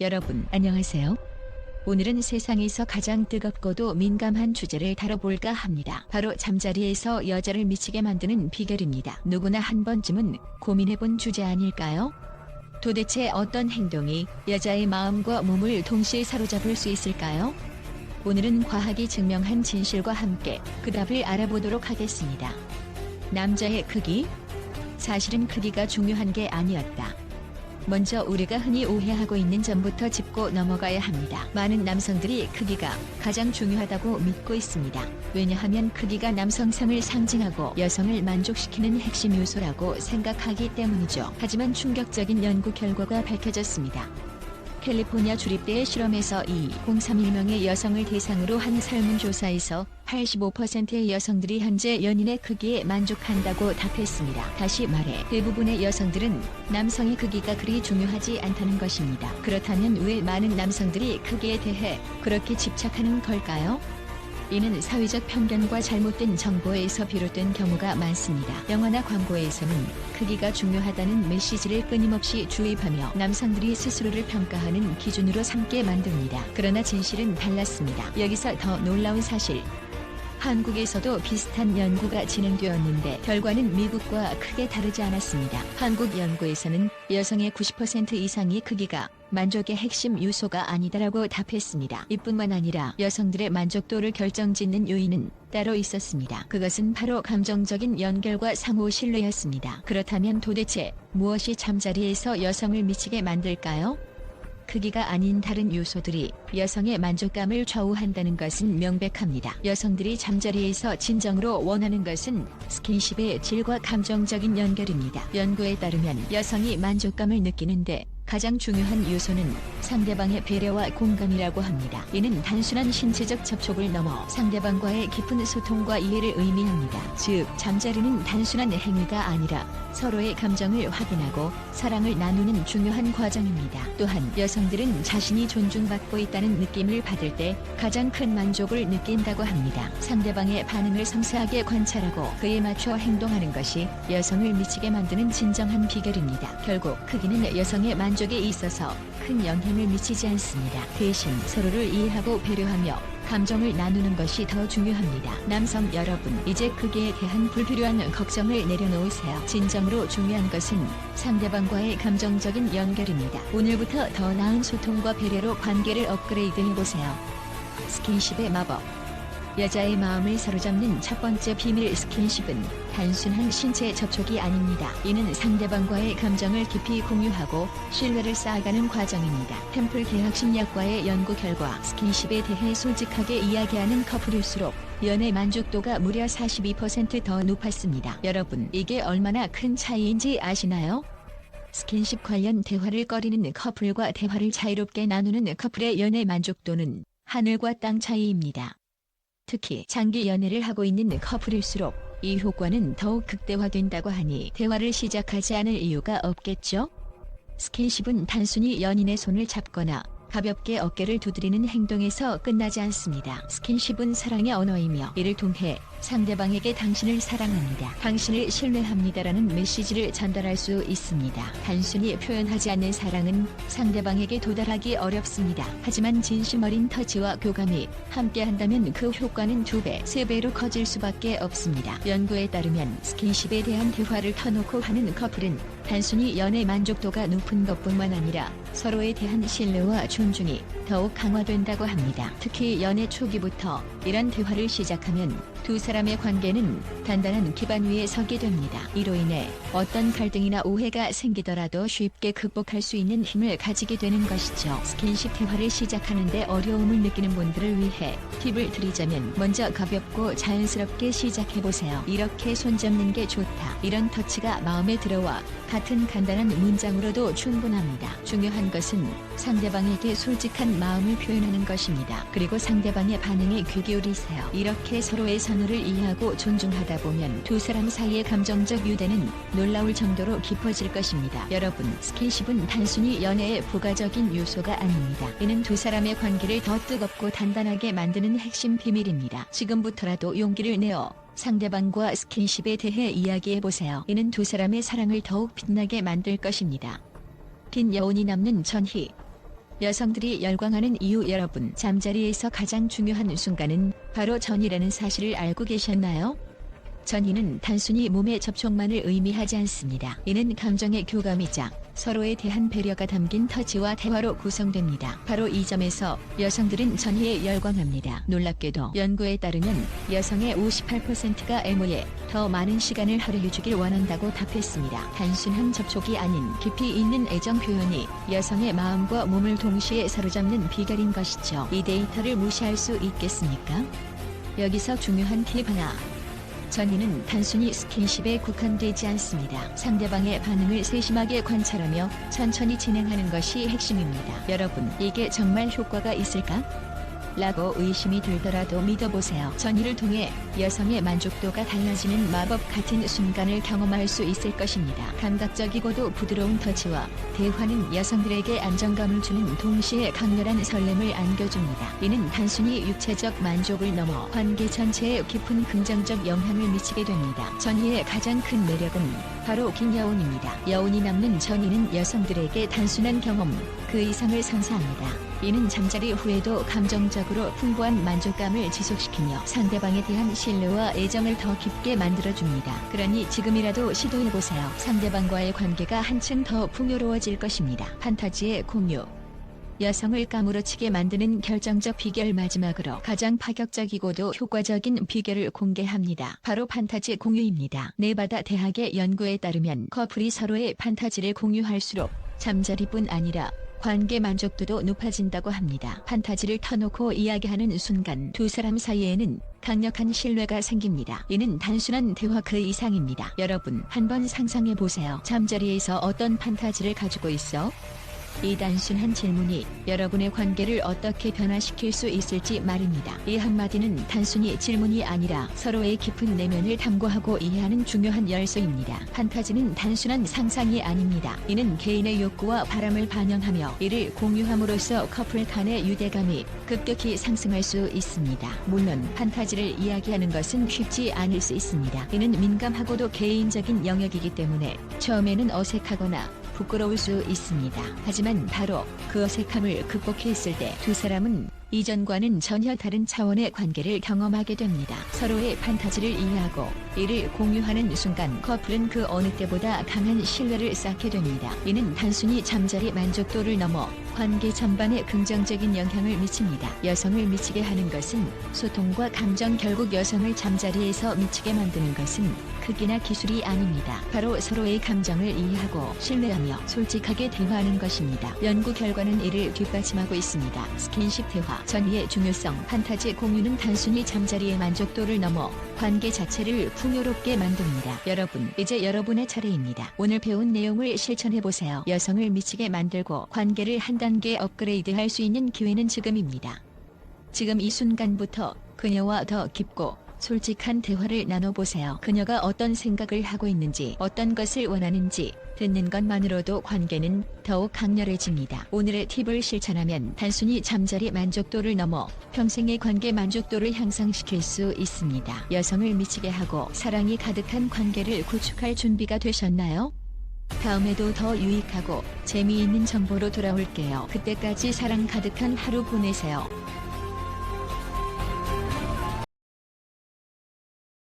여러분 안녕하세요. 오늘은 세상에서 가장 뜨겁고도 민감한 주제를 다뤄볼까 합니다. 바로 잠자리에서 여자를 미치게 만드는 비결입니다. 누구나 한 번쯤은 고민해본 주제 아닐까요? 도대체 어떤 행동이 여자의 마음과 몸을 동시에 사로잡을 수 있을까요? 오늘은 과학이 증명한 진실과 함께 그 답을 알아보도록 하겠습니다. 남자의 크기? 사실은 크기가 중요한 게 아니었다. 먼저 우리가 흔히 오해하고 있는 점부터 짚고 넘어가야 합니다. 많은 남성들이 크기가 가장 중요하다고 믿고 있습니다. 왜냐하면 크기가 남성성을 상징하고 여성을 만족시키는 핵심 요소라고 생각하기 때문이죠. 하지만 충격적인 연구 결과가 밝혀졌습니다. 캘리포니아 주립대의 실험에서 2,031명의 여성을 대상으로 한 설문조사에서 85%의 여성들이 현재 연인의 크기에 만족한다고 답했습니다. 다시 말해 대부분의 여성들은 남성의 크기가 그리 중요하지 않다는 것입니다. 그렇다면 왜 많은 남성들이 크기에 대해 그렇게 집착하는 걸까요? 이는 사회적 편견과 잘못된 정보에서 비롯된 경우가 많습니다. 영화나 광고에서는 크기가 중요하다는 메시지를 끊임없이 주입하며 남성들이 스스로를 평가하는 기준으로 삼게 만듭니다. 그러나 진실은 달랐습니다. 여기서 더 놀라운 사실. 한국에서도 비슷한 연구가 진행되었는데 결과는 미국과 크게 다르지 않았습니다. 한국 연구에서는 여성의 90% 이상의 크기가 만족의 핵심 요소가 아니다라고 답했습니다. 이뿐만 아니라 여성들의 만족도를 결정짓는 요인은 따로 있었습니다. 그것은 바로 감정적인 연결과 상호 신뢰였습니다. 그렇다면 도대체 무엇이 잠자리에서 여성을 미치게 만들까요? 크기가 아닌 다른 요소들이 여성의 만족감을 좌우한다는 것은 명백합니다. 여성들이 잠자리에서 진정으로 원하는 것은 스킨십의 질과 감정적인 연결입니다. 연구에 따르면 여성이 만족감을 느끼는데 가장 중요한 요소는 상대방의 배려와 공감이라고 합니다. 이는 단순한 신체적 접촉을 넘어 상대방과의 깊은 소통과 이해를 의미합니다. 즉, 잠자리는 단순한 행위가 아니라 서로의 감정을 확인하고 사랑을 나누는 중요한 과정입니다. 또한 여성들은 자신이 존중받고 있다는 느낌을 받을 때 가장 큰 만족을 느낀다고 합니다. 상대방의 반응을 섬세하게 관찰하고 그에 맞춰 행동하는 것이 여성을 미치게 만드는 진정한 비결입니다. 결국 크기는 여성의 만족에 있어서 큰 영향을 미치지 않습니다. 대신 서로를 이해하고 배려하며 감정을 나누는 것이 더 중요합니다. 남성 여러분, 이제 크기에 대한 불필요한 걱정을 내려놓으세요. 진정으로 중요한 것은 상대방과의 감정적인 연결입니다. 오늘부터 더 나은 소통과 배려로 관계를 업그레이드 해보세요. 스킨십의 마법. 여자의 마음을 사로잡는 첫 번째 비밀. 스킨십은 단순한 신체 접촉이 아닙니다. 이는 상대방과의 감정을 깊이 공유하고 신뢰를 쌓아가는 과정입니다. 템플 대학심리학과의 연구 결과 스킨십에 대해 솔직하게 이야기하는 커플일수록 연애 만족도가 무려 42% 더 높았습니다. 여러분, 이게 얼마나 큰 차이인지 아시나요? 스킨십 관련 대화를 꺼리는 커플과 대화를 자유롭게 나누는 커플의 연애 만족도는 하늘과 땅 차이입니다. 특히 장기 연애를 하고 있는 커플일수록 이 효과는 더욱 극대화된다고 하니 대화를 시작하지 않을 이유가 없겠죠? 스킨십은 단순히 연인의 손을 잡거나 가볍게 어깨를 두드리는 행동에서 끝나지 않습니다. 스킨십은 사랑의 언어이며 이를 통해 상대방에게 당신을 사랑합니다, 당신을 신뢰합니다라는 메시지를 전달할 수 있습니다. 단순히 표현하지 않는 사랑은 상대방에게 도달하기 어렵습니다. 하지만 진심 어린 터치와 교감이 함께한다면 그 효과는 2배, 3배로 커질 수밖에 없습니다. 연구에 따르면 스킨십에 대한 대화를 터놓고 하는 커플은 단순히 연애 만족도가 높은 것뿐만 아니라 서로에 대한 신뢰와 존중이 더욱 강화된다고 합니다. 특히 연애 초기부터 이런 대화를 시작하면 두 사람의 관계는 단단한 기반 위에 서게 됩니다. 이로 인해 어떤 갈등이나 오해가 생기더라도 쉽게 극복할 수 있는 힘을 가지게 되는 것이죠. 스킨십 대화를 시작하는데 어려움을 느끼는 분들을 위해 팁을 드리자면 먼저 가볍고 자연스럽게 시작해보세요. 이렇게 손잡는 게 좋다, 이런 터치가 마음에 들어와 같은 간단한 문장으로도 충분합니다. 중요한 것은 상대방에게 솔직한 마음을 표현하는 것입니다. 그리고 상대방의 반응에 귀 기울이세요. 이렇게 서로의 선호를 이해하고 존중하다 보면 두 사람 사이의 감정적 유대는 놀라울 정도로 깊어질 것입니다. 여러분, 스킨십은 단순히 연애의 부가적인 요소가 아닙니다. 이는 두 사람의 관계를 더 뜨겁고 단단하게 만드는 핵심 비밀입니다. 지금부터라도 용기를 내어 상대방과 스킨십에 대해 이야기해보세요. 이는 두 사람의 사랑을 더욱 빛나게 만들 것입니다. 긴 여운이 남는 전희. 여성들이 열광하는 이유 여러분, 잠자리에서 가장 중요한 순간은 바로 전이라는 사실을 알고 계셨나요? 전이는 단순히 몸의 접촉만을 의미하지 않습니다. 이는 감정의 교감이자 서로에 대한 배려가 담긴 터치와 대화로 구성됩니다. 바로 이 점에서 여성들은 전이에 열광합니다. 놀랍게도 연구에 따르면 여성의 58%가 애모에 더 많은 시간을 할애해주길 원한다고 답했습니다. 단순한 접촉이 아닌 깊이 있는 애정 표현이 여성의 마음과 몸을 동시에 사로잡는 비결인 것이죠. 이 데이터를 무시할 수 있겠습니까? 여기서 중요한 팁 하나. 전이는 단순히 스킨십에 국한되지 않습니다. 상대방의 반응을 세심하게 관찰하며 천천히 진행하는 것이 핵심입니다. 여러분, 이게 정말 효과가 있을까? 라고 의심이 들더라도 믿어보세요. 전이를 통해 여성의 만족도가 달라지는 마법 같은 순간을 경험할 수 있을 것입니다. 감각적이고도 부드러운 터치와 대화는 여성들에게 안정감을 주는 동시에 강렬한 설렘을 안겨줍니다. 이는 단순히 육체적 만족을 넘어 관계 전체에 깊은 긍정적 영향을 미치게 됩니다. 전이의 가장 큰 매력은 바로 긴 여운입니다. 여운이 남는 전이는 여성들에게 단순한 경험, 그 이상을 선사합니다. 이는 잠자리 후에도 감정적으로 풍부한 만족감을 지속시키며 상대방에 대한 신뢰와 애정을 더 깊게 만들어줍니다. 그러니 지금이라도 시도해보세요. 상대방과의 관계가 한층 더 풍요로워질 것입니다. 판타지의 공유. 여성을 까무러치게 만드는 결정적 비결, 마지막으로 가장 파격적이고도 효과적인 비결을 공개합니다. 바로 판타지 공유입니다. 네바다 대학의 연구에 따르면 커플이 서로의 판타지를 공유할수록 잠자리뿐 아니라 관계 만족도도 높아진다고 합니다. 판타지를 터놓고 이야기하는 순간 두 사람 사이에는 강력한 신뢰가 생깁니다. 이는 단순한 대화 그 이상입니다. 여러분, 한번 상상해보세요. 잠자리에서 어떤 판타지를 가지고 있어? 이 단순한 질문이 여러분의 관계를 어떻게 변화시킬 수 있을지 말입니다. 이 한마디는 단순히 질문이 아니라 서로의 깊은 내면을 탐구하고 이해하는 중요한 열쇠입니다. 판타지는 단순한 상상이 아닙니다. 이는 개인의 욕구와 바람을 반영하며 이를 공유함으로써 커플 간의 유대감이 급격히 상승할 수 있습니다. 물론 판타지를 이야기하는 것은 쉽지 않을 수 있습니다. 이는 민감하고도 개인적인 영역이기 때문에 처음에는 어색하거나 부끄러울 수 있습니다. 하지만 바로 그 어색함을 극복했을 때 두 사람은 이전과는 전혀 다른 차원의 관계를 경험하게 됩니다. 서로의 판타지를 이해하고 이를 공유하는 순간 커플은 그 어느 때보다 강한 신뢰를 쌓게 됩니다. 이는 단순히 잠자리 만족도를 넘어 관계 전반에 긍정적인 영향을 미칩니다. 여성을 미치게 하는 것은 소통과 감정, 결국 여성을 잠자리에서 미치게 만드는 것은 크기나 기술이 아닙니다. 바로 서로의 감정을 이해하고 신뢰하며 솔직하게 대화하는 것입니다. 연구 결과는 이를 뒷받침하고 있습니다. 스킨십 대화, 전이의 중요성. 판타지 공유는 단순히 잠자리의 만족도를 넘어 관계 자체를 풍요롭게 만듭니다. 여러분, 이제 여러분의 차례입니다. 오늘 배운 내용을 실천해보세요. 여성을 미치게 만들고 관계를 한 단계 업그레이드할 수 있는 기회는 지금입니다. 지금 이 순간부터 그녀와 더 깊고 솔직한 대화를 나눠보세요. 그녀가 어떤 생각을 하고 있는지, 어떤 것을 원하는지 듣는 것만으로도 관계는 더욱 강렬해집니다. 오늘의 팁을 실천하면 단순히 잠자리 만족도를 넘어 평생의 관계 만족도를 향상시킬 수 있습니다. 여성을 미치게 하고 사랑이 가득한 관계를 구축할 준비가 되셨나요? 다음에도 더 유익하고 재미있는 정보로 돌아올게요. 그때까지 사랑 가득한 하루 보내세요.